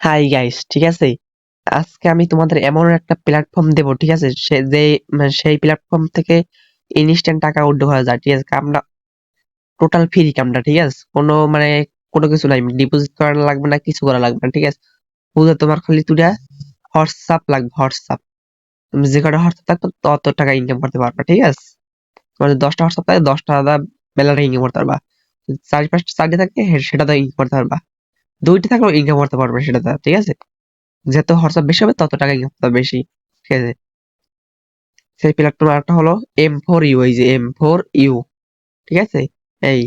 Hi guys, ঠিক আছে। আজকে আমি তোমাদের এমন একটা প্ল্যাটফর্ম দেবো, ঠিক আছে। সে যে সেই প্ল্যাটফর্ম থেকে ইনস্ট্যান্ট টাকা উইথড্র করা যায়, ঠিক আছে। কামটা টোটাল ফ্রি, কামটা ঠিক আছে। কোনো কিছু নাই, ডিপোজিট করা লাগবে না, কিছু করা লাগবে না, ঠিক আছে। বুঝলে, তোমার খালি দুটা হোয়াটসঅ্যাপ লাগবে, হোয়াটসঅ্যাপ। তুমি যে কটা হোয়াটসঅ্যাপ থাকবে তত টাকা ইনকাম করতে পারবা, ঠিক আছে। তোমার যদি 10টা হোয়াটসঅ্যাপ থাকে, 10টা বেলাটা ইনকাম করতে পারবা। চার পাঁচটা চারটে থাকে, সেটা তো ইনকাম করতে পারবা। দুইটা থাকলেও ইনকাম করতে পারবে সেটা, ঠিক আছে। যত হোয়াটসঅ্যাপ বেশি হবে তত টাকা ইনকাম করতে বেশি, ঠিক আছে। সেই প্ল্যাটফর্ম একটা হলো M4U, এই যে M4U, ঠিক আছে। এই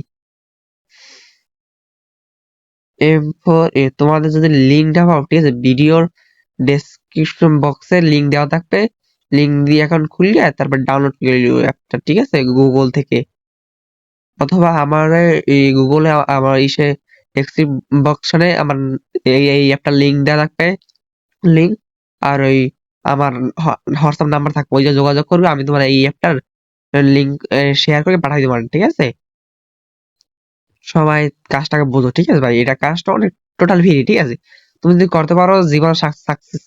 M4U তোমাদের যদি লিঙ্কটা পাও, ঠিক আছে, ভিডিওর ডেসক্রিপশন বক্সে লিঙ্ক দেওয়া থাকবে। লিঙ্ক দিয়ে অ্যাকাউন্ট খুললে তারপর ডাউনলোড করে নিও অ্যাপটা, ঠিক আছে, গুগল থেকে। অথবা আমার এই গুগলে আমার ইসে ডেসক্রিপশনে আমার এই অ্যাপটা লিঙ্ক দেওয়া থাকবে, লিঙ্ক। আর ওই আমার হোয়াটসঅ্যাপ নাম্বার থাকবে, ওই যে যোগাযোগ করবে, আমি তোমার এই অ্যাপটার লিঙ্ক শেয়ার করে পাঠাই দেবো, ঠিক আছে। সবাই কাজটাকে বোঝো, ঠিক আছে ভাই, এটা কাজটা অনেক টোটাল ফ্রি, ঠিক আছে। তুমি যদি করতে পারো জীবন সাকসেস।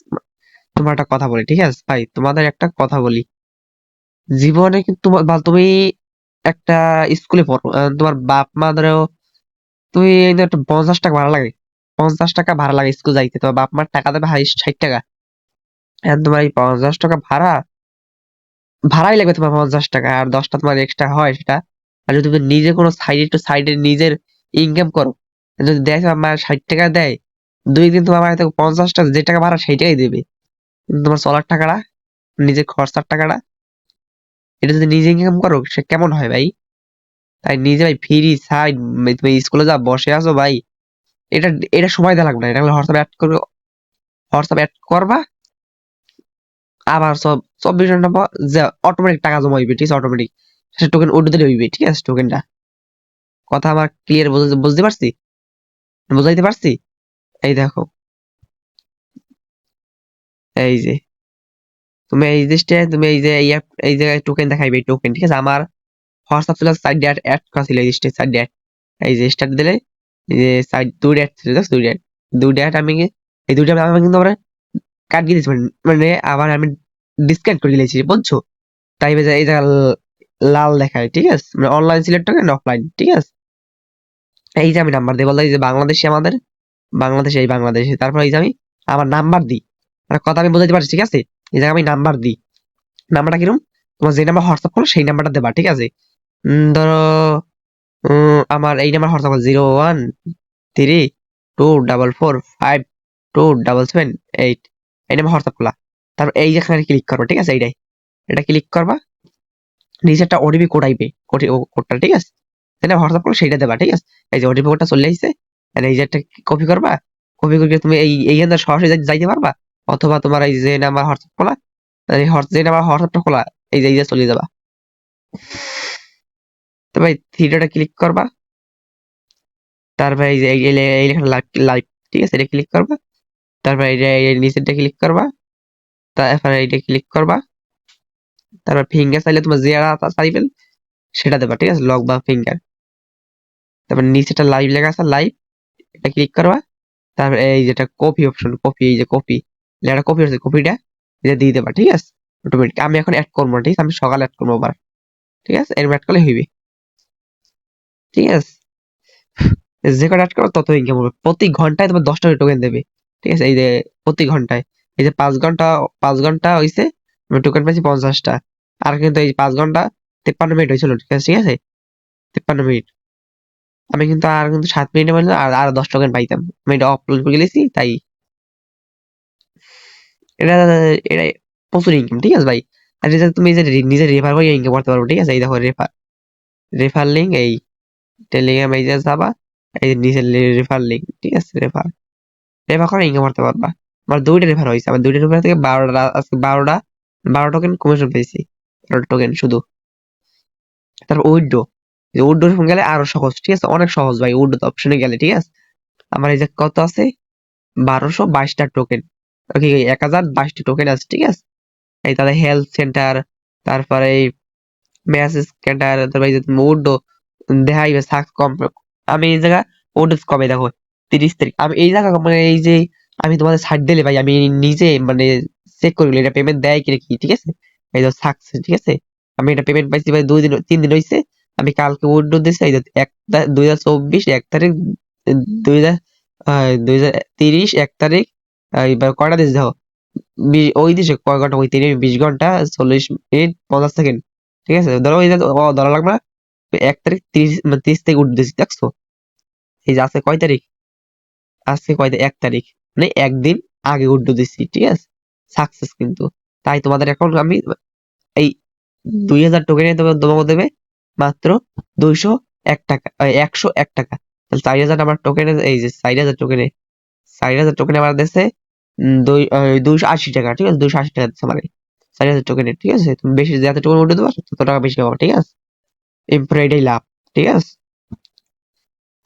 তোমার একটা কথা বলি, ঠিক আছে ভাই, তোমাদের একটা কথা বলি। জীবনে কিন্তু তুমি একটা স্কুলে পড়ো, তোমার বাপ মা ধরো, তুমি এই যে একটা 50 টাকা ভাড়া লাগে, 50 টাকা ভাড়া লাগে স্কুল যাইতে, তোমার বাপ মার টাকা দেবে 60 টাকা। তোমার এই 50 টাকা ভাড়াই লাগবে, তোমার 50 টাকা, আর 10টা তোমার এক্সট্রা হয় সেটা। আর যদি তুমি নিজে কোনো সাইডে নিজের ইনকাম করো, যদি দেখো আমার 60 টাকা দেয়, 2 দিন তোমার মায়ের 50 টাকা, যে টাকা ভাড়া সেই টাকাই দেবে। কিন্তু তোমার চলার টাকাটা, নিজের খরচার টাকাটা, এটা যদি নিজে ইনকাম করো, সে কেমন হয় ভাই। তাই নিজে ভাই ফ্রি সাইড, তুমি স্কুলে যা বসে আছো ভাই, এটা এটা সময় দেওয়া লাগবে না, এটা হোয়াটসঅ্যাপ অ্যাড করবে, হোয়াটসঅ্যাপ অ্যাড করবা, আবার 24 ঘন্টা পর যে অটোমেটিক টাকা জমা হইবে, ঠিক আছে, অটোমেটিক। সে টোকেন উঠে দিলে হইবে, ঠিক আছে, টোকেনটা। কথা আমার ক্লিয়ার বুঝতে পারছি, বুঝাইতে পারছি। এই দেখো, এই যে তুমি এই জিনিসটা, তুমি এই যে এই জায়গায় টোকেন দেখাইবে, টোকেন, ঠিক আছে। আমার হোয়াটসঅ্যাপ ছিল সাইড অ্যাড অ্যাড করা ছিল, এই জিনিসটা সাইড অ্যাড, এই যে স্টার্ট দিলে, এই যে সাইড দুই অ্যাড ছিল, দুই অ্যাড আমি এই দুইটা আমি কিন্তু আবার কাটিয়ে দিয়েছি, মানে আবার আমি ডিসকানেক্ট করে দিয়েছি, বুঝছো। তাই এই জায়গা লাল দেখায়, ঠিক আছে, মানে অনলাইন সিলেক্ট টোকেন, অফলাইন, ঠিক আছে। এই যে আমি নাম্বার দিই, বলতে এই যে বাংলাদেশে, আমাদের বাংলাদেশে, এই বাংলাদেশে, তারপর এই যে আমি আমার নাম্বার দিই, মানে কথা আমি বোঝাতে পারছি, ঠিক আছে। এই জায়গায় আমি নাম্বার দিই, নাম্বারটা কিরকম, তোমার যে নাম্বার হোয়াটসঅ্যাপ করো সেই নাম্বারটা দেবা, ঠিক আছে। ধরো আমার এই নাম্বার হোয়াটসঅ্যাপ 0132445277 এই নাম্বার হোয়াটসঅ্যাপ খোলা। তারপর এই যেখানে ক্লিক করবা, ঠিক আছে, এটা ক্লিক করবা, নিচে একটা ওটিপি কোড আইবে, কোডটা, ঠিক আছে। এটা হোয়াটসঅ্যাপ করো সেইটা দেবা, ঠিক আছে। এই যে ওটিপি কোডটা চলে আসছে, এই যে একটা কপি করবা, কপি করে তুমি এই সরাসরি যাইতে পারবা। অথবা তোমার এই যে নাম্বার হোয়াটসঅ্যাপ খোলা, যে নাম্বার হোয়াটসঅ্যাপটা খোলা, এই যে চলে যাবা। তো ভাই থ্রিডটে ক্লিক করবা, তারপর এই যে এই লেখা লাইভ, ঠিক আছে, এটা ক্লিক করবা। তারপর এই নিচেরটা ক্লিক করবা, তারপর এইটা ক্লিক করবা। তারপর ফিঙ্গার চাইলে তোমার যে চাইবেন সেটা দেবা, ঠিক আছে, লক বা ফিঙ্গার। তারপর নিচেটা লাইভ লেখা আছে, লাইভ, এটা ক্লিক করবা। তারপর এই যেটা কপি অপশন, কপি, এই যে কপি লেখাটা, কপি আছে, কপিটা এটা দিয়ে দেবা, ঠিক আছে, অটোমেটিক। আমি এখন অ্যাড করবো না, ঠিক আছে, আমি সকালে অ্যাড করবো আবার, ঠিক আছে, এরম অ্যাড করলে হইবে, ঠিক আছে। যে কটা অ্যাড করো তত ইনকাম হবে। প্রতি ঘন্টায় তোমার 10 টাকা টোকেন দেবে, ঠিক আছে। এই যে প্রতি ঘন্টায়, এই যে 5 ঘন্টা, 5 ঘন্টা হইছে, আমি টোকেন পাইছি 50টা। আর কিন্তু এই 5 ঘন্টা 53 মিনিট হয়েছিল, ঠিক আছে, ঠিক আছে, 53 মিনিট। আমি কিন্তু আর কিন্তু 7 মিনিটের মধ্যে আর 10 টোকেন পাইতাম, আমি এটা অপলোড করে গেছি তাই। এটা এটা প্রচুর ইনকাম, ঠিক আছে ভাই। আর এটা তুমি যে নিজে রেফার করে ইনকাম করতে পারবো, ঠিক আছে। এই দেখো রেফার, রেফার লিঙ্ক, এই টেলিগ্রাম, এই যে যাবা, এই যে নিচে রেফার লিঙ্ক, ঠিক আছে, রেফার, রেফার করে ইনকাম করতে পারবা। আমার 2টা রেফার হয়েছে, আমার 2টা রেফার থেকে 12টা, আজকে 12 টোকেন কমিশন পেয়েছি, 12 টোকেন শুধু। তারপর উইড্রো, উইড্রো গেলে আরো সহজ, ঠিক আছে, অনেক সহজ ভাই, উইড্রো অপশনে গেলে, ঠিক আছে। আমার এই যে কত আছে, 1222টা টোকেন, ওকে, 1022টি টোকেন আছে, ঠিক আছে। এই তাদের হেলথ সেন্টার, তারপরে এই মেসেজ সেন্টার, তারপরে এই যে উইড্রো দেখাইবে সাকস কম। আমি এই জায়গা উইড্রো কবে দেখো, 30 তারিখ, আমি এই জায়গা মানে এই যে আমি তোমাদের ছাড় দিলে ভাই আমি নিজে মানে চেক করে এটা পেমেন্ট দেয় কি কি, ঠিক আছে? এই যে সাকসেস, ঠিক আছে? আমি এটা পেমেন্ট পাইছি ভাই 2 দিন 3 দিন হয়েছে। আমি কালকে উইথড্র দিচ্ছি, এই যে 2024 1 তারিখ, 2030 1 তারিখ। এবার কয়টা দিয়েছি দেখো, ওই দিছে কয় ঘন্টা, ওই 20 ঘন্টা 40 মিনিট 50 সেকেন্ড, ঠিক আছে? ধরো ওই যে ধরা লাগবে না, 1 তারিখ 30 মানে 30 থেকে উঠে দিয়েছি, দেখছো? এই যে আজকে কয় তারিখ, আজকে কয় তারিখ, 1 তারিখ, মানে একদিন আগে উইথড্র দিচ্ছি, ঠিক আছে? সাকসেস কিন্তু। তাই তোমাদের অ্যাকাউন্ট আমি এই 2000 টোকেনে তোমাকে দেবে মাত্র 201 টাকা, 101 টাকা। তাহলে 4000 আমার টোকেনে, এই যে 4000 টোকেনে আমার দেশে 280 টাকা, ঠিক আছে? 280 টাকা দিচ্ছে মানে 4000 টোকেনে, ঠিক আছে? তুমি বেশি যত টোকেন উঠে দেবো তত টাকা বেশি পাবো, ঠিক আছে? এরপর এটাই লাভ, ঠিক আছে?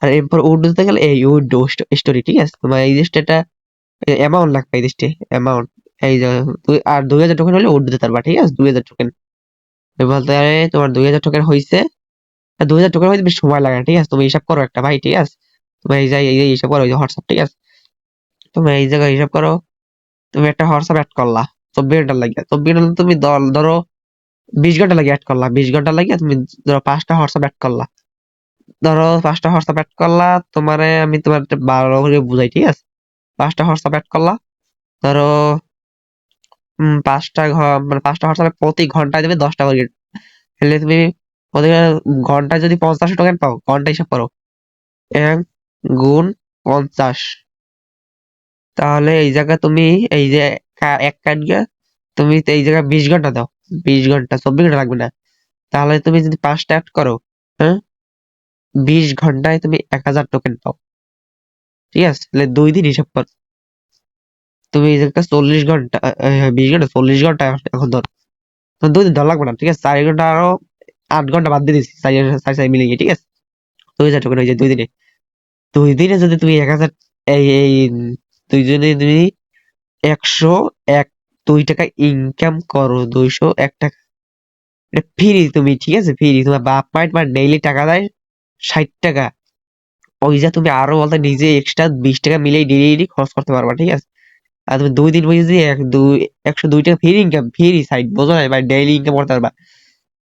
আর এরপর উড দিতে গেলে এই উড স্টোরি, ঠিক আছে? তোমার এই জিনিসটা অ্যামাউন্ট লাগবে, এই জিনিসটা অ্যামাউন্ট, এই যে আর 2000 টোকেন হলে উড দিতে পারবা, ঠিক আছে? 2000 টোকেন বলতে তোমার 2000 টোকেন হয়েছে। 2000 টোকেন হইতে বেশি সময় লাগে না, ঠিক আছে? তুমি হিসাব করো একটা ভাই, ঠিক আছে? তুমি এই যে হিসাব করো, এই যে হোয়াটসঅ্যাপ, ঠিক আছে? তুমি এই জায়গায় হিসাব করো, তুমি একটা হোয়াটসঅ্যাপ অ্যাড করলা 24 ঘন্টা লাগিয়ে, 24 ঘন্টা তুমি ধরো 20 ঘন্টা লাগিয়ে অ্যাড করলা, 20 ঘন্টা লাগিয়ে তুমি ধরো 5টা হোয়াটসঅ্যাপ অ্যাড করলা, ধরো 5টা হোয়াটসঅ্যাপ অ্যাড করলা, তোমারে আমি তোমার একটা 12 করে বুঝাই, ঠিক আছে? 5টা হোয়াটসঅ্যাপ অ্যাড করলা, ধরো 5টা হোয়াটসঅ্যাপে প্রতি ঘন্টায় দেবে 10 টাকা করে, তাহলে তুমি প্রতি ঘন্টায় যদি 50 টোকেন পাও, ঘন্টা হিসাব করো, 1 গুণ 50, তাহলে এই জায়গায় তুমি এই যে এক কাট গিয়া তুমি তো এই জায়গায় 20 ঘন্টা দাও, 20 ঘন্টা 24 ঘন্টা লাগবে না। তাহলে তুমি যদি 5টা অ্যাড করো, হ্যাঁ, 20 ঘন্টায় তুমি 1000 টোকেন পাও, ঠিক আছে? তাহলে 2 দিন হিসাব কর, তুমি এই জায়গায় 40 ঘন্টা, 20 ঘন্টা 40 ঘন্টা এখন ধর, তো 2 দিন ধর লাগবে না, ঠিক আছে? 4 ঘন্টা আরো 8 ঘন্টা বাদ দিয়ে দিচ্ছি, 4 মিলিয়ে, ঠিক আছে? 2000 টোকেন হয়ে যায় 2 দিনে। 2 দিনে যদি তুমি 1000, এই দুইজনে তুমি 101 টাকা ইনকাম করো, 201 টাকা এটা ফ্রি তুমি, ঠিক আছে? ফ্রি, তোমার বাপ মায়ের তোমার ডেইলি টাকা দেয় 60 টাকা, ওই যে তুমি আরো বলতে নিজে এক্সট্রা 20 টাকা মিলিয়ে ডেইলি খরচ করতে পারবা, ঠিক আছে? আর তুমি 2 দিন বসে যদি 102 টাকা ফ্রি ইনকাম, ফ্রি সাইড বোঝো না, বা ডেইলি ইনকাম করতে পারবা।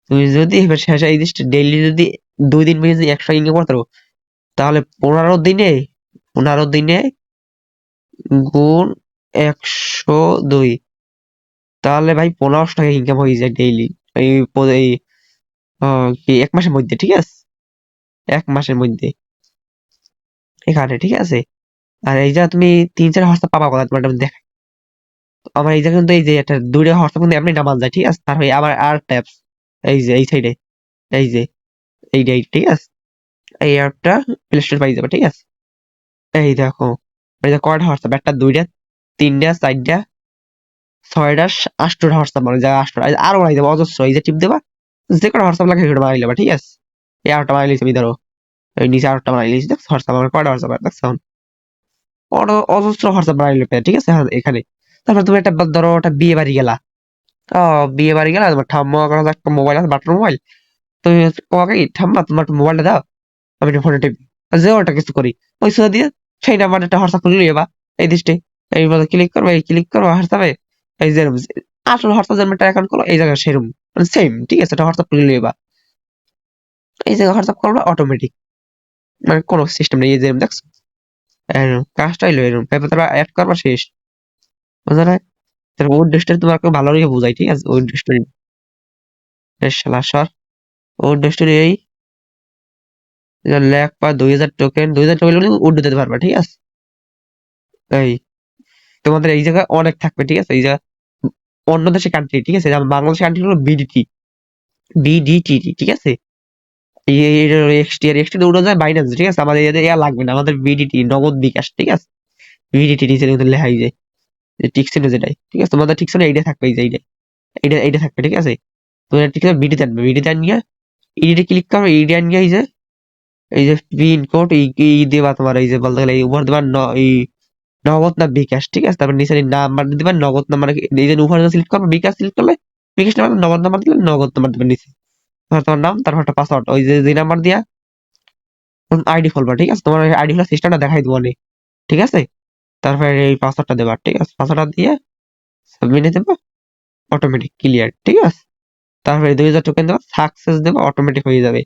তুমি যদি এবার শেষে এই জিনিসটা ডেইলি যদি 2 দিন বসে যদি 100 ইনকাম করতে পারো, তাহলে 15 দিনে গুণ 102, তাহলে ভাই 1500 টাকা ইনকাম হয়ে যায় ডেইলি, এই এই কি 1 মাসের মধ্যে, ঠিক আছে? 1 মাসের মধ্যে এখানে, ঠিক আছে? আর এই যে তুমি 3-4 হোয়াটসঅ্যাপ পাবা কথা, তোমার দেখ, আমার এই যে কিন্তু এই যে একটা 2টা হোয়াটসঅ্যাপ কিন্তু এমনি নামাজ যায়, ঠিক আছে? তারপরে আবার আর ট্যাপস, এই যে এই সাইডে, এই যে এইটাই, ঠিক আছে? এই অ্যাপটা প্লে স্টোর পাই যাবে, ঠিক আছে? এই দেখো, এই যে কয়টা হোয়াটসঅ্যাপ, একটা 2টা 3টা 4টা 6টা 8টা হোয়াটসঅ্যাপ, মানে যা 8টা আরো বানাই দেবো অজস্র, এই যে টিপ দেবা, যে কটা হোয়াটসঅ্যাপ লাগে সেটা বানাই দেবা, ঠিক আছে? এই 8টা বানাই লিছি আমি, ধরো ওই নিচে 8টা বানাই লিছি, দেখছো হোয়াটসঅ্যাপ আমার কয়টা হোয়াটসঅ্যাপ দেখছো? অজস্র হোয়াটসঅ্যাপ বানাই লিবে, ঠিক আছে? হ্যাঁ, এখানে তারপর তুমি একটা ধরো একটা বিয়ে বাড়ি গেলা, বিয়ে বাড়ি গেলা, তোমার ঠাম্মা কাছে একটা মোবাইল আছে, বাটন মোবাইল, তুমি তোমাকে কি ঠাম্মা তোমার একটা মোবাইলটা দাও, আমি একটা ফোনে টিপি, যে ওটা কিছু করি, ওই সুদা দিয়ে সেই নাম্বার একটা হোয়াটসঅ্যাপ খুলে নিবা, এই দৃষ্টি এই বলে ক্লিক করবে, এই ক্লিক করবো হোয়াটসঅ্যাপে, এই যেরকম আসলে হোয়াটসঅ্যাপ যেমন একটা অ্যাকাউন্ট করো, এই জায়গায় সেরকম মানে সেম, ঠিক আছে? এটা হোয়াটসঅ্যাপ খুলে নিবা, এই জায়গায় হোয়াটসঅ্যাপ করবে অটোমেটিক, মানে কোনো সিস্টেম নেই, এই যেরকম দেখছো এরকম কাজটা হইলো এরকম, পেপার তারপর অ্যাড করবা, শেষ, বুঝলে না? তারপর ওর ডেস্টে তোমাকে ভালো করে বুঝাই, ঠিক আছে? ওর ডেস্টে শালা সর, ওর ডেস্টে এই ল্যাক পা 2000 টোকেন, 2000 টোকেন উঠে দিতে পারবা, ঠিক আছে? এই তোমাদের এই জায়গায় অনেক থাকবে, ঠিক আছে? এই জায়গা অন্য দেশের কান্ট্রি, ঠিক আছে? যেমন বাংলাদেশের কান্ট্রি হলো বিডিটি, বিডিটি, ঠিক আছে? এক্সটি উড়ে যায় বাইন্যান্স, ঠিক আছে? আমাদের এদের ইয়া লাগবে না, আমাদের বিডিটি নগদ বিকাশ, ঠিক আছে? বিডিটি নিচে কিন্তু লেখাই যায় যে টিকসেন, যেটাই, ঠিক আছে? তোমাদের টিকসেন এইটা থাকবে, এই যে এইটা থাকবে, ঠিক আছে? তোমরা ঠিক আছে বিডিতে আনবে, বিডিতে আনিয়ে ইডিটে ক্লিক করবে, ইডি আনিয়ে এই যে পিন কোড দেবা তোমার, এই যে বলতে গেলে এই উপর দেবা এই নগদ না বিকাশ, ঠিক আছে? তারপর নিচে নাম্বার দিবা, নগদ নাম্বার, এই যে উপরে সিলেক্ট করবে, বিকাশ সিলেক্ট করলে বিকাশ নাম্বার, নগদ নাম্বার দিলে নগদ নাম্বার দিবে নিচে, তারপর তোমার নাম, তারপর একটা পাসওয়ার্ড, ওই যে নাম্বার দিয়া আইডি খুলবা, ঠিক আছে? তোমার আইডি খোলা সিস্টেমটা দেখাই দিব অনেক, ঠিক আছে? তারপরে এই পাসওয়ার্ডটা দেবা, ঠিক আছে? পাসওয়ার্ডটা দিয়ে সাবমিটে দেবা, অটোমেটিক ক্লিয়ার, ঠিক আছে? তারপরে 2000 টোকেন দেবা, সাকসেস দেবা, অটোমেটিক হয়ে যাবে।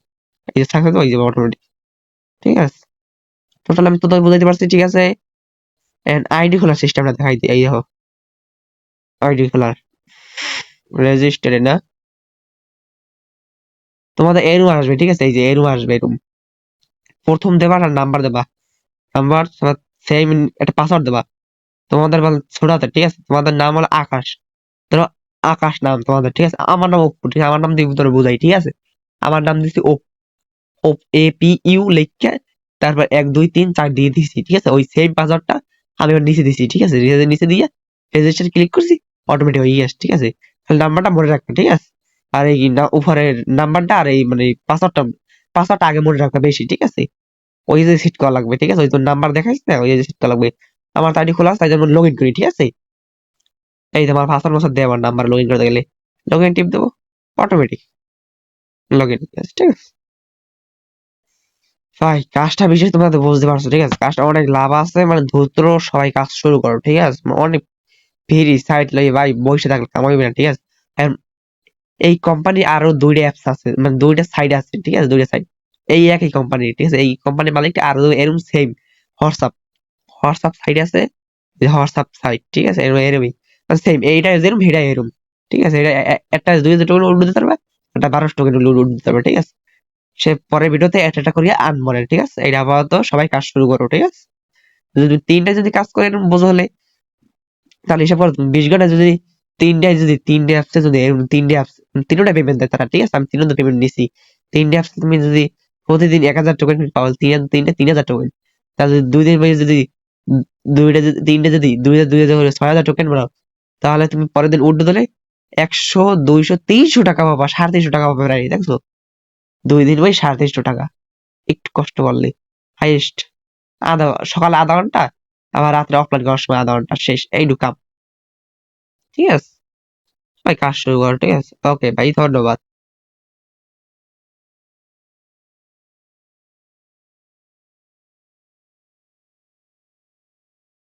এই যে সাকসেস হয়ে যাবে অটোমেটিক, ঠিক আছে? টোটাল আমি তো বুঝাইতে পারছি, ঠিক আছে? এন্ড আইডি খোলার সিস্টেমটা দেখাই দিই, এই দেখো আইডি খোলার রেজিস্টারে না, তোমাদের এরুম আসবে, ঠিক আছে? এই যে এরুম আসবে, এরুম প্রথম দেবা আর নাম্বার দেবা, নাম্বার সেম, একটা পাসওয়ার্ড দেবা তোমাদের ছোট হাতের, ঠিক আছে? তোমাদের নাম হলো আকাশ, ধরো আকাশ নাম তোমাদের, ঠিক আছে? আমার নাম অপু, ঠিক আছে? আমার নাম দিয়ে তোর বুঝাই, ঠিক আছে? আমার নাম দিচ্ছি APU লিখে, তারপর 1 2 3 4 দিয়ে দিছি, ঠিক আছে? ওই সেম পাসওয়ার্ডটা আমি ওর নিচে দিছি, ঠিক আছে? নিচে দিয়ে রেজিস্টার ক্লিক করছি, অটোমেটিক হয়ে গেছে, ঠিক আছে? তাহলে নাম্বারটা মনে রাখবে, ঠিক আছে? আর এই উপরের নাম্বারটা আর এই মানে পাসওয়ার্ডটা, পাসওয়ার্ডটা আগে মনে রাখবে বেশি, ঠিক আছে? ওই যে সেট করা লাগবে, ঠিক আছে? ওই তোর নাম্বার দেখাইছ না, ওই যে সেট করা লাগবে। আমার তো আইডি খোলা আছে, তাই জন্য লগ ইন করি, ঠিক আছে? এই যে আমার পাসওয়ার্ড মাসওয়ার্ড দেয় আমার নাম্বার, লগ ইন করতে গেলে লগ ইন টিপ দেবো, অটোমেটিক লগ ইন, ঠিক আছে? ভাই কাজটা বিশেষ তোমরা তো বুঝতে পারছো, ঠিক আছে? কাজটা অনেক লাভ আছে, মানে ধৈর্য সবাই কাজ শুরু করো, ঠিক আছে? অনেক ভেরি সাইড লাগে ভাই, বসে থাকলে কামাইবে না, ঠিক আছে? এখন এই কোম্পানি আরো 2টা অ্যাপস আছে, মানে 2টা সাইড আছে, ঠিক আছে? 2টা সাইড এই একই কোম্পানি, ঠিক আছে? এই কোম্পানির মালিকটা আরো এরকম সেম হোয়াটসঅ্যাপ, হোয়াটসঅ্যাপ সাইড আছে, হোয়াটসঅ্যাপ সাইট, ঠিক আছে? এরমই সেম, এইটা যেরকম এটা এরকম, ঠিক আছে? এটা একটা 2000 টোকেন উঠে দিতে পারবে, একটা 1200 টোকেন উঠে দিতে পারবে, ঠিক আছে? সে পরের ভিডিওতে একটা করিয়া আনবো, ঠিক আছে? এটা আপাতত সবাই কাজ শুরু করো, ঠিক আছে? যদি 3টা যদি কাজ করে এরকম বোঝো হলে, তাহলে হিসাব করো 20 ঘন্টা যদি 3টায় যদি 3টে অ্যাপসে যদি এরকম 3টে অ্যাপস, 3টা পেমেন্ট দেয় তারা, ঠিক আছে? আমি 3টা পেমেন্ট নিছি, 3টে অ্যাপস তুমি যদি প্রতিদিন 1000 টোকেন পাও, 3000 টোকেন, তাহলে যদি 2 দিন পরে যদি দুইটা যদি 3টে যদি 6000 টোকেন বানাও, তাহলে তুমি পরের দিন উঠতে দিলে 100 200 300 টাকা পাবা, 350 টাকা পাবা প্রায়, দেখছো? 2 দিন ওই 350 টাকা, একটু কষ্ট করলে হাইয়েস্ট সকালে আধা ঘন্টা, আবার রাত্রে অফলাইন করার সময় আধা ঘন্টা, শেষ, এই ঢুকাম, ঠিক আছে? ভাই কাজ শুরু করো, ঠিক আছে? ওকে ভাই, ধন্যবাদ।